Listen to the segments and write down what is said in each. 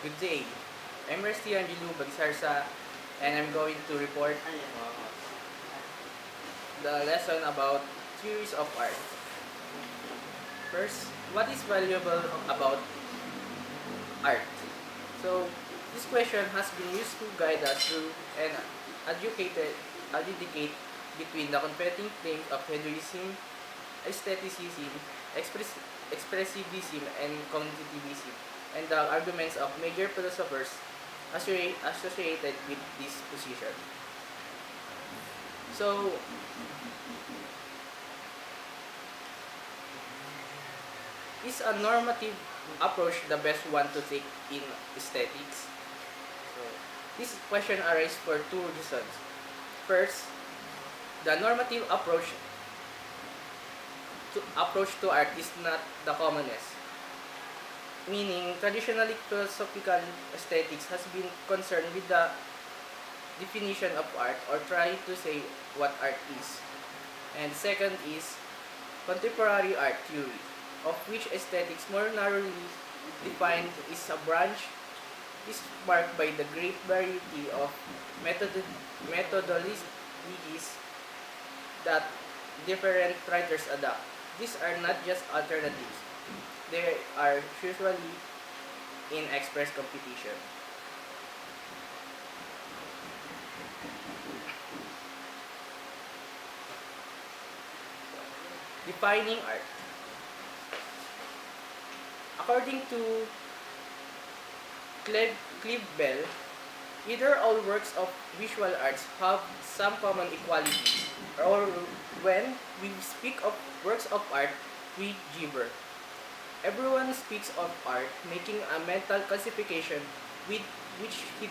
Good day. I'm Resty Bagsarsa, and I'm going to report the lesson about theories of art. First, what is valuable about art? So, this question has been used to guide us through and adjudicate between the competing claims of hedonism, aestheticism, expressivism, and cognitivism, and the arguments of major philosophers associated with this position. So, is a normative approach the best one to take in aesthetics? So, this question arises for two reasons. First, the normative approach to art is not the commonest. Meaning, traditionally philosophical aesthetics has been concerned with the definition of art or trying to say what art is. And second is contemporary art theory, of which aesthetics more narrowly defined is a branch is marked by the great variety of methodologies that different writers adopt. These are not just alternatives, they are usually in express competition. Defining art. According to Clive Bell, either all works of visual arts have some common equality, or when we speak of works of art, we gibber. Everyone speaks of art, making a mental classification with which he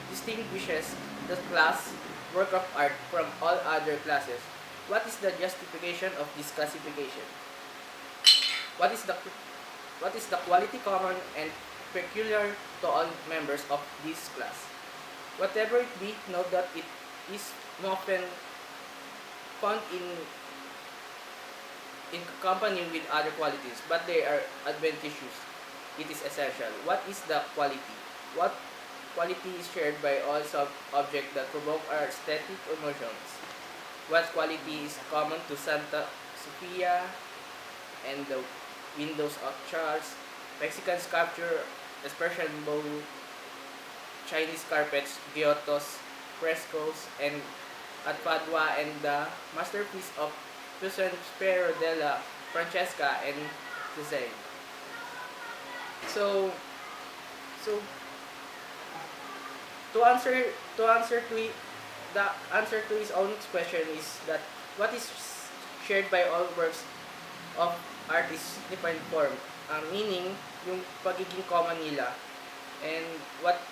distinguishes the class work of art from all other classes. What is the justification of this classification? What is the quality common and peculiar to all members of this class? Whatever it be, note that it is often found in company with other qualities, but they are adventitious. It is essential. What is the quality? What quality is shared by all sub-objects that provoke our aesthetic emotions? What quality is common to Santa Sofia and the windows of Charles, Mexican sculpture, expression bow, Chinese carpets, Giottos, frescoes, and at Padua, and the masterpiece of Giuseppe della Francesca and Design. So, so the answer to his own question is that what is shared by all works of art is defined form, meaning yung pagiging common nila, and what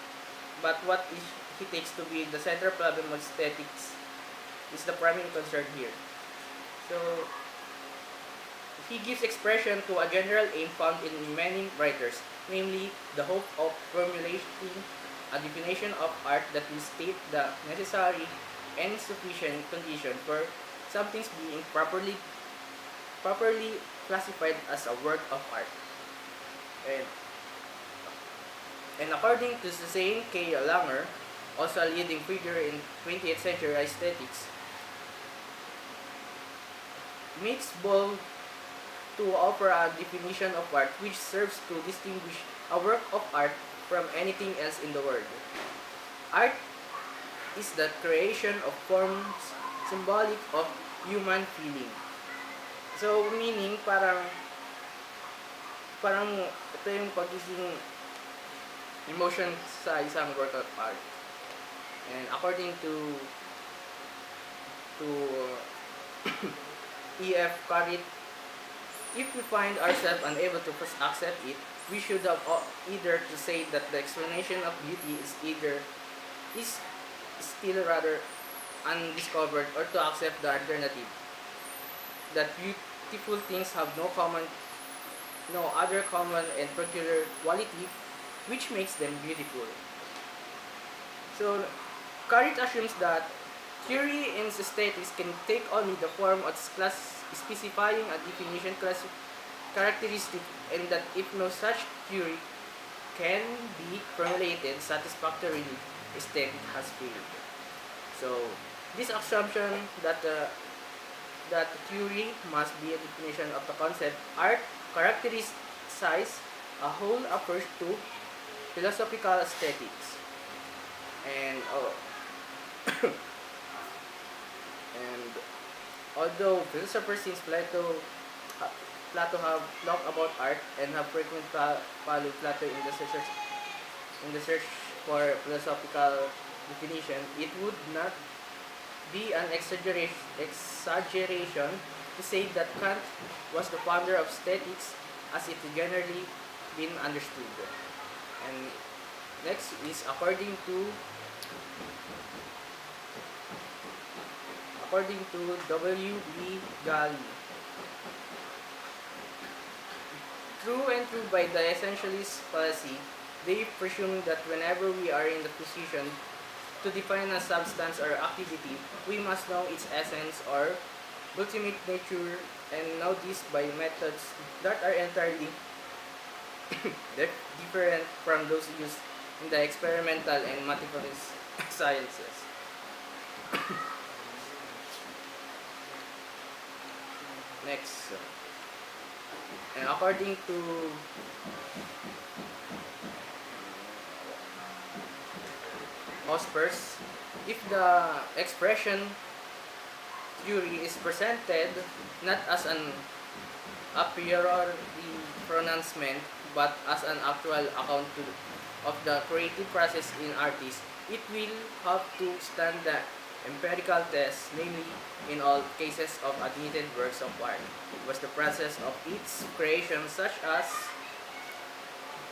is he takes to be the central problem of aesthetics is the primary concern here. So he gives expression to a general aim found in many writers, namely the hope of formulating a definition of art that will state the necessary and sufficient condition for something being properly classified as a work of art. And according to the same K. Langer, also a leading figure in 20th century aesthetics, makes bold to offer a definition of art which serves to distinguish a work of art from anything else in the world. Art is the creation of forms symbolic of human feeling. So, meaning, parang ito yung pagiging emotion sa isang work of art. And according to E.F. Carrit, if we find ourselves unable to accept it, we should have either to say that the explanation of beauty is still rather undiscovered, or to accept the alternative, that beautiful things have no other common and peculiar quality which makes them beautiful. So, Carrit assumes that theory in aesthetics can take only the form of specifying a definition characteristic, and that if no such theory can be formulated satisfactorily, aesthetic has failed. So, this assumption that the theory must be a definition of the concept art characterizes a whole approach to philosophical aesthetics. And and although philosophers since Plato have talked about art and have frequently followed Plato in the search for philosophical definition, it would not be an exaggeration to say that Kant was the founder of aesthetics as it generally been understood. And next is according to W.B. Galli. True and true by the essentialist fallacy, they presume that whenever we are in the position to define a substance or activity, we must know its essence or ultimate nature and know this by methods that are entirely different from those used in the experimental and mathematical sciences. Next, and according to Hospers, if the expression theory is presented not as an a priori pronouncement but as an actual account of the creative process in artists, it will have to stand the empirical test, namely, in all cases of admitted works of art, it was the process of its creation, such as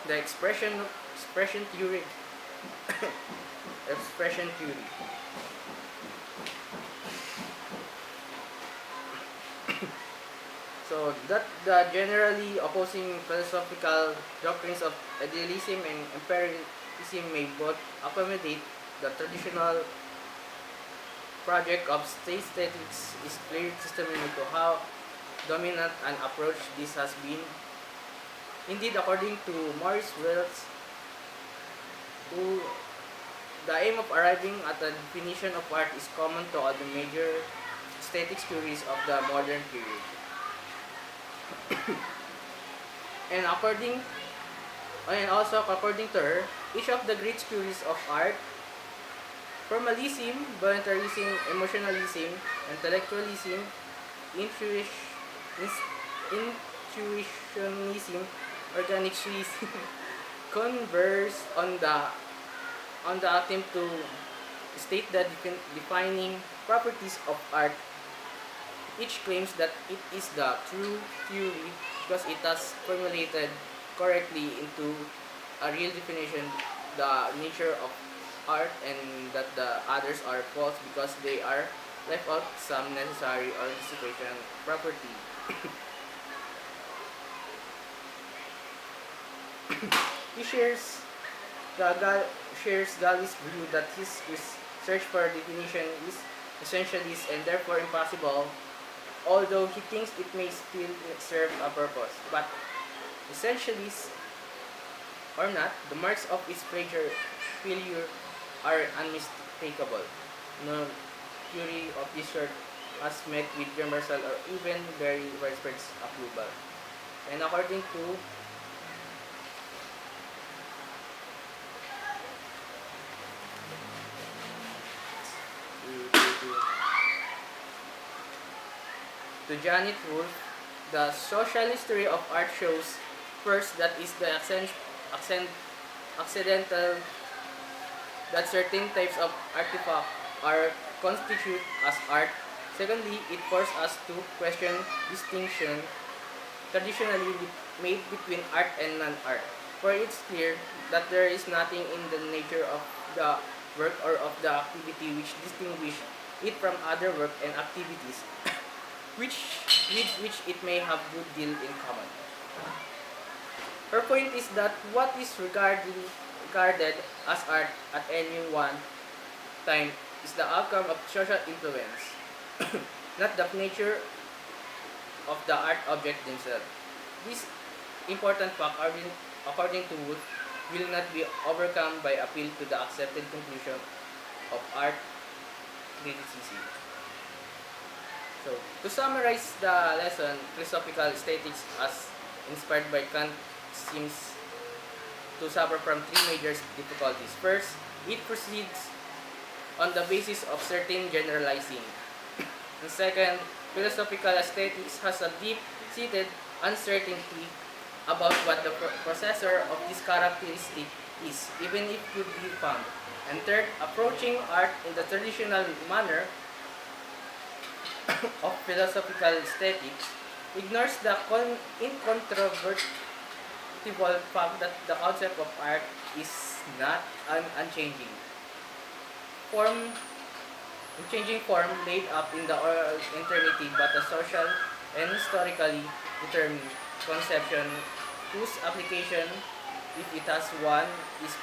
the expression theory, expression theory. So that the generally opposing philosophical doctrines of idealism and empiricism may both accommodate the traditional project of state aesthetics is clear testimony to how dominant an approach this has been. Indeed, according to Maurice Wells, who the aim of arriving at a definition of art is common to all the major aesthetics theories of the modern period. and also according to her, each of the great theories of art, formalism, voluntarism, emotionalism, intellectualism, intuitionism, organicism, converse on the attempt to state the defining properties of art. Each claims that it is the true theory because it has formulated correctly into a real definition the nature of art, and that the others are false because they are left out some necessary or anticipation property. He shares Galli's view that his search for definition is essentialist and therefore impossible, although he thinks it may still serve a purpose. But essentialist or not, the marks of its failure are unmistakable. No theory of this sort has met with universal or even very widespread approval. And according to Janet Wolff, the social history of art shows first that is the accidental that certain types of artifact are constitute as art. Secondly, it forces us to question distinction traditionally made between art and non-art. For it's clear that there is nothing in the nature of the work or of the activity which distinguish it from other work and activities with which it may have good deal in common. Her point is that what is regarded as art at any one time is the outcome of social influence, not the nature of the art object themselves. This important fact, according to Wood, will not be overcome by appeal to the accepted conclusion of art criticism. So, to summarize the lesson, philosophical aesthetics as inspired by Kant seems to suffer from three major difficulties. First, it proceeds on the basis of certain generalizing. And second, philosophical aesthetics has a deep-seated uncertainty about what the processor of this characteristic is, even if could be found. And third, approaching art in the traditional manner of philosophical aesthetics ignores the incontrovertible fact that the concept of art is not unchanging. Form changing form laid up in the oral eternity, but a social and historically determined conception whose application, if it has one, is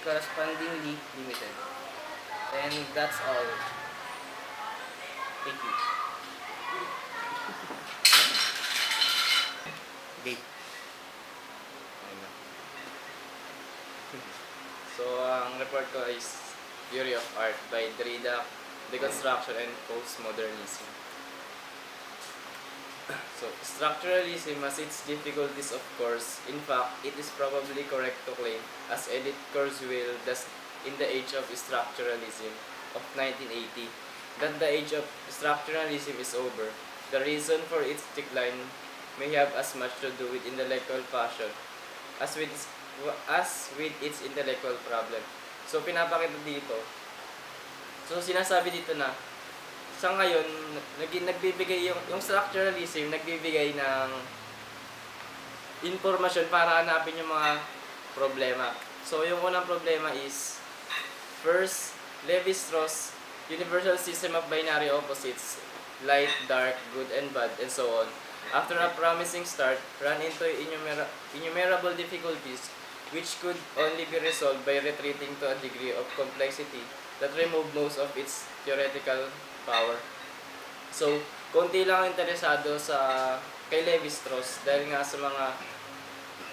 correspondingly limited. And that's all. Thank you. Okay. So, ang report ko is Theory of Art by Derrida, Deconstruction and Postmodernism. So, structuralism has its difficulties, of course. In fact, it is probably correct to claim, as Edith Kurzweil does in The Age of Structuralism of 1980, that the age of structuralism is over. The reason for its decline may have as much to do with intellectual passion as with its intellectual problem. So, pinapakita dito. So, sinasabi dito na sa ngayon, nagbibigay yung structuralism, nagbibigay ng informasyon para hanapin yung mga problema. So, yung unang problema is, first, Levi-Strauss' universal system of binary opposites, light, dark, good, and bad, and so on, after a promising start, ran into innumerable difficulties which could only be resolved by retreating to a degree of complexity that removed most of its theoretical power. So, konti lang interesado kay Levi-Strauss dahil nga sa mga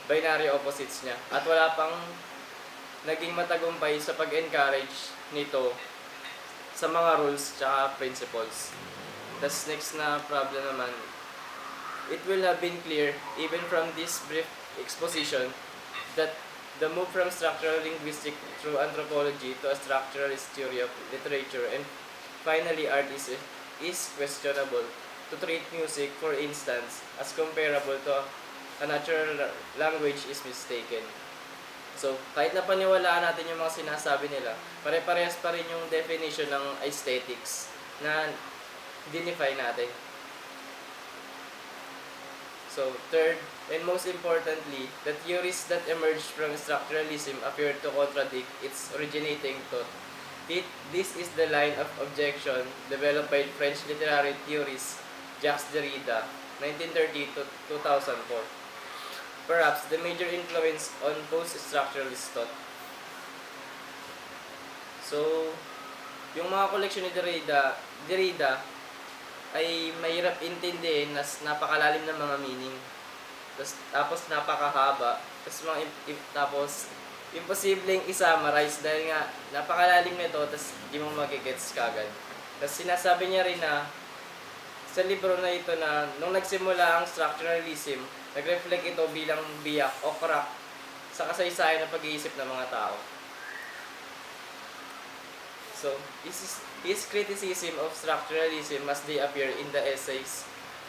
binary opposites niya at wala pang naging matagumpay sa pag-encourage nito sa mga rules tsaka principles. That's next na problem naman. It will have been clear, even from this brief exposition, that the move from structural linguistics through anthropology to a structuralist theory of literature and finally art is questionable. To treat music, for instance, as comparable to a natural language is mistaken. So, kahit na paniwalaan natin yung mga sinasabi nila, pare-parehas pa rin yung definition ng aesthetics na dinefine natin. So, third, and most importantly, the theories that emerged from structuralism appear to contradict its originating thought. This is the line of objection developed by French literary theorist Jacques Derrida, 1930 to 2004. Perhaps the major influence on post-structuralist thought. So, yung mga koleksyon ni Derrida ay mahirap intindihin, napakalalim ng mga meaning. Tapos napakahaba. Tapos imposibleng i-summarize dahil nga napakalalim nito, tapos di mo magigets kagad. Tapos sinasabi niya rin na sa libro na ito na nung nagsimula ang structuralism, nag-reflect ito bilang biyak o crack sa kasaysayan ng pag-iisip ng mga tao. So, his criticism of structuralism must appear in the essays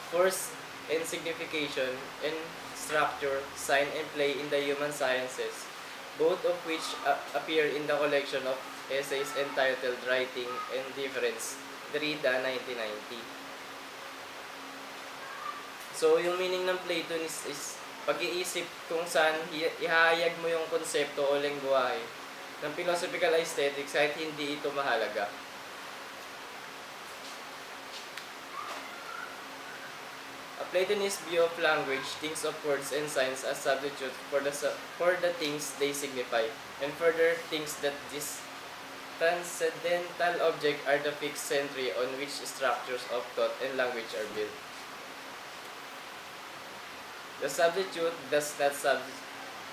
Force and Signification and Structure, Sign and Play in the Human Sciences, both of which appear in the collection of essays entitled Writing and Difference, Derrida, 1990. So, yung meaning ng Platonist is pag-iisip kung saan ihahayag mo yung konsepto o lengguwahe ng philosophical aesthetics kahit hindi ito mahalaga. A Platonist view of language thinks of words and signs as substitutes for the things they signify, and further thinks that this transcendental object are the fixed century on which structures of thought and language are built. The substitute does not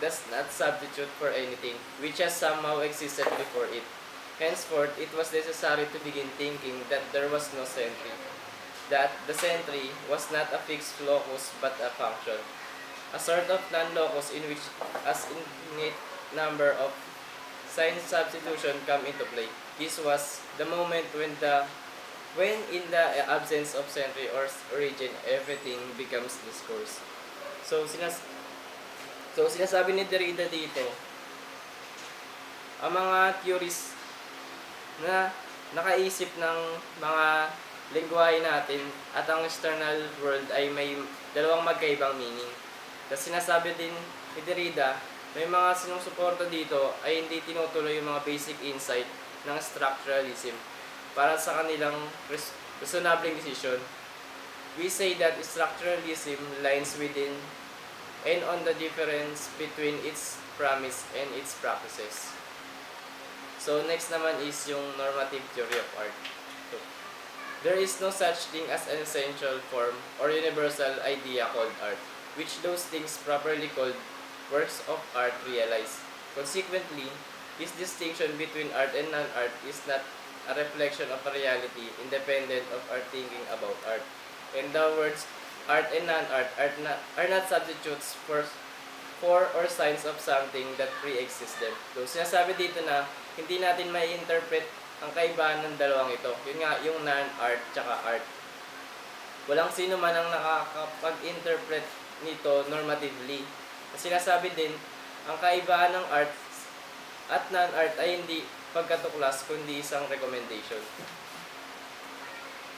does not substitute for anything which has somehow existed before it. Henceforth, it was necessary to begin thinking that there was no sentry, that the sentry was not a fixed locus but a function, a sort of non-locus in which as infinite number of sign substitution come into play. This was the moment when in the absence of sentry or origin, everything becomes discourse. So sinasabi ni Derrida dito, ang mga theories na nakaisip ng mga lengguwahe natin at ang external world ay may dalawang magkaibang meaning. Tapos sinasabi din ni Derrida, may mga sinusuporta dito ay hindi tinutuloy yung mga basic insight ng structuralism para sa kanilang reasonable decision. We say that structuralism lies within and on the difference between its promise and its practices. So next naman is yung normative theory of art. So, there is no such thing as an essential form or universal idea called art, which those things properly called works of art realize. Consequently, this distinction between art and non-art is not a reflection of a reality independent of our thinking about art. In the words, art and non-art are not substitutes for or signs of something that pre-exists them. So, sinasabi dito na hindi natin may interpret ang kaibahan ng dalawang ito. Yun nga, yung non-art tsaka art. Walang sino man ang nakakapag-interpret nito normatively. Sinasabi din, ang kaibahan ng art at non-art ay hindi pagkatuklas kundi isang recommendation.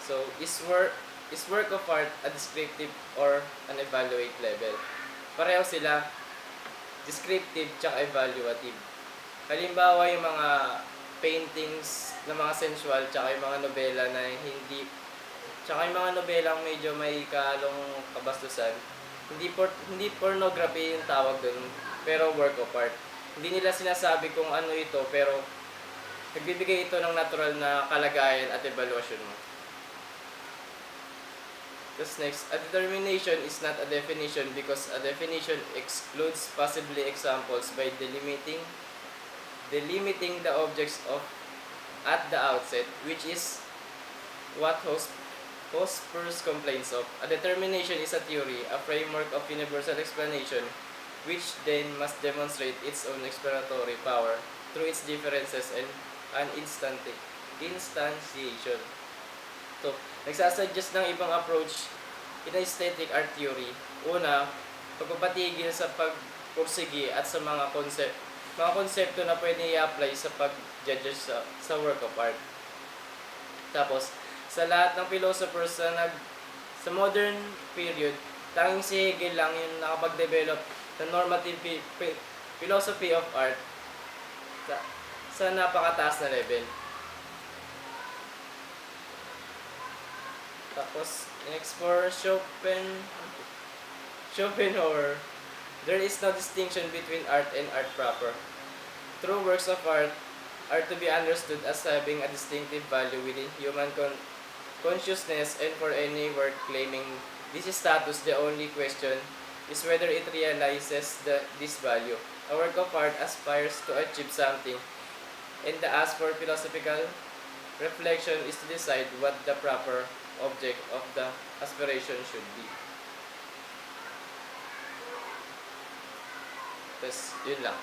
So, is work of art a descriptive or an evaluate level? Pareho sila, descriptive tsaka evaluative. Halimbawa yung mga paintings na mga sensual tsaka yung mga nobela na tsaka yung mga nobelang medyo may kalong kabastusan, hindi pornography yung tawag dun, pero work of art. Hindi nila sinasabi kung ano ito, pero nagbibigay ito ng natural na kalagayan at evaluasyon mo. Thus next, a determination is not a definition because a definition excludes possibly examples by delimiting the objects of at the outset, which is what Hospers complains of. A determination is a theory, a framework of universal explanation, which then must demonstrate its own explanatory power through its differences and an instantiation. So, nagsasuggest ng ibang approach in aesthetic art theory. Una, pagpapatigil sa pagpursige at sa mga konsepto na pwede i-apply sa pag-judge sa work of art. Tapos, sa lahat ng philosophers sa modern period, tanging si Hegel lang yung nakapag-develop ng normative philosophy of art sa napakataas na level. Tapos, next for Schopenhauer, there is no distinction between art and art proper. True works of art are to be understood as having a distinctive value within human consciousness, and for any work claiming this status, the only question is whether it realizes this value. A work of art aspires to achieve something, and the ask for philosophical reflection is to decide what the proper object of the aspiration should be. Tapos, yun lang.